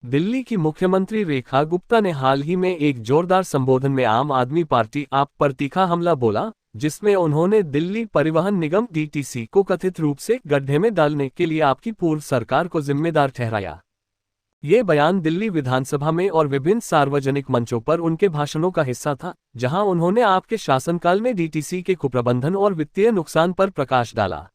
दिल्ली की मुख्यमंत्री रेखा गुप्ता ने हाल ही में एक जोरदार संबोधन में आम आदमी पार्टी आप पर तीखा हमला बोला, जिसमें उन्होंने दिल्ली परिवहन निगम डीटीसी को कथित रूप से गड्ढे में डालने के लिए आपकी पूर्व सरकार को जिम्मेदार ठहराया। ये बयान दिल्ली विधानसभा में और विभिन्न सार्वजनिक मंचों पर उनके भाषणों का हिस्सा था, जहां उन्होंने आपके शासनकाल में डीटीसी के कुप्रबंधन और वित्तीय नुकसान पर प्रकाश डाला।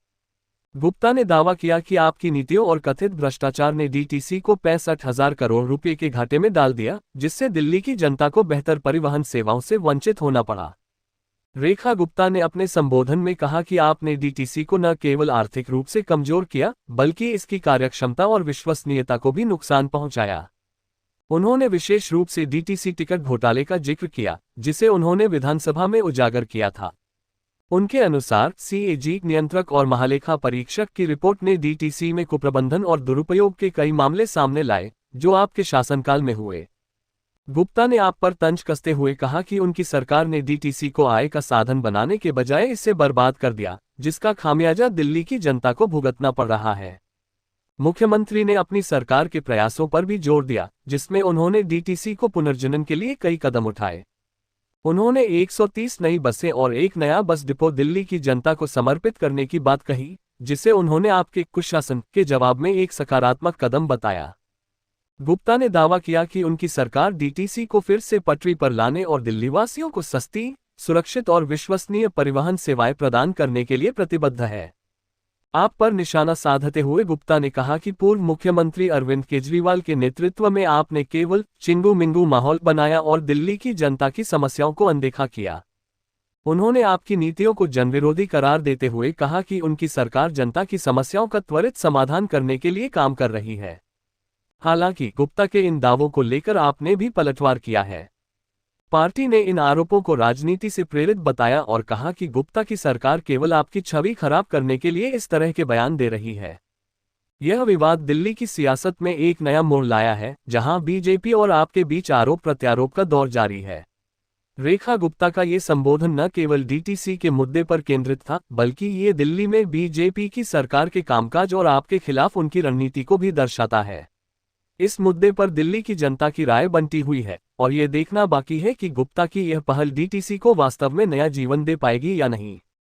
गुप्ता ने दावा किया कि आपकी नीतियों और कथित भ्रष्टाचार ने डीटीसी को 65,000 करोड़ रुपए के घाटे में डाल दिया, जिससे दिल्ली की जनता को बेहतर परिवहन सेवाओं से वंचित होना पड़ा। रेखा गुप्ता ने अपने संबोधन में कहा कि आपने डीटीसी को न केवल आर्थिक रूप से कमजोर किया, बल्कि इसकी कार्यक्षमता और विश्वसनीयता को भी नुकसान पहुंचाया। उन्होंने विशेष रूप से डीटीसी टिकट घोटाले का जिक्र किया, जिसे उन्होंने विधानसभा में उजागर किया था। उनके अनुसार सीएजी नियंत्रक और महालेखा परीक्षक की रिपोर्ट ने डीटीसी में कुप्रबंधन और दुरुपयोग के कई मामले सामने लाए, जो आपके शासनकाल में हुए। गुप्ता ने आप पर तंज कसते हुए कहा कि उनकी सरकार ने डीटीसी को आय का साधन बनाने के बजाय इसे बर्बाद कर दिया, जिसका खामियाजा दिल्ली की जनता को भुगतना पड़ रहा है। मुख्यमंत्री ने अपनी सरकार के प्रयासों पर भी जोर दिया, जिसमें उन्होंने डीटीसी को पुनर्जनन के लिए कई कदम उठाए। उन्होंने 130 नई बसें और एक नया बस डिपो दिल्ली की जनता को समर्पित करने की बात कही, जिसे उन्होंने आपके कुशासन के जवाब में एक सकारात्मक कदम बताया। गुप्ता ने दावा किया कि उनकी सरकार डीटीसी को फिर से पटरी पर लाने और दिल्लीवासियों को सस्ती, सुरक्षित और विश्वसनीय परिवहन सेवाएं प्रदान करने के लिए प्रतिबद्ध है। आप पर निशाना साधते हुए गुप्ता ने कहा कि पूर्व मुख्यमंत्री अरविंद केजरीवाल के नेतृत्व में आपने केवल चिंगू मिंगू माहौल बनाया और दिल्ली की जनता की समस्याओं को अनदेखा किया। उन्होंने आपकी नीतियों को जनविरोधी करार देते हुए कहा कि उनकी सरकार जनता की समस्याओं का त्वरित समाधान करने के लिए काम कर रही है। हालांकि गुप्ता के इन दावों को लेकर आपने भी पलटवार किया है। पार्टी ने इन आरोपों को राजनीति से प्रेरित बताया और कहा कि गुप्ता की सरकार केवल आपकी छवि खराब करने के लिए इस तरह के बयान दे रही है। यह विवाद दिल्ली की सियासत में एक नया मोड़ लाया है, जहां बीजेपी और आपके बीच आरोप प्रत्यारोप का दौर जारी है। रेखा गुप्ता का ये संबोधन न केवल डीटीसी के मुद्दे पर केंद्रित था, बल्कि ये दिल्ली में बीजेपी की सरकार के कामकाज और आपके खिलाफ उनकी रणनीति को भी दर्शाता है। इस मुद्दे पर दिल्ली की जनता की राय बंटी हुई है और ये देखना बाकी है कि गुप्ता की यह पहल डीटीसी को वास्तव में नया जीवन दे पाएगी या नहीं।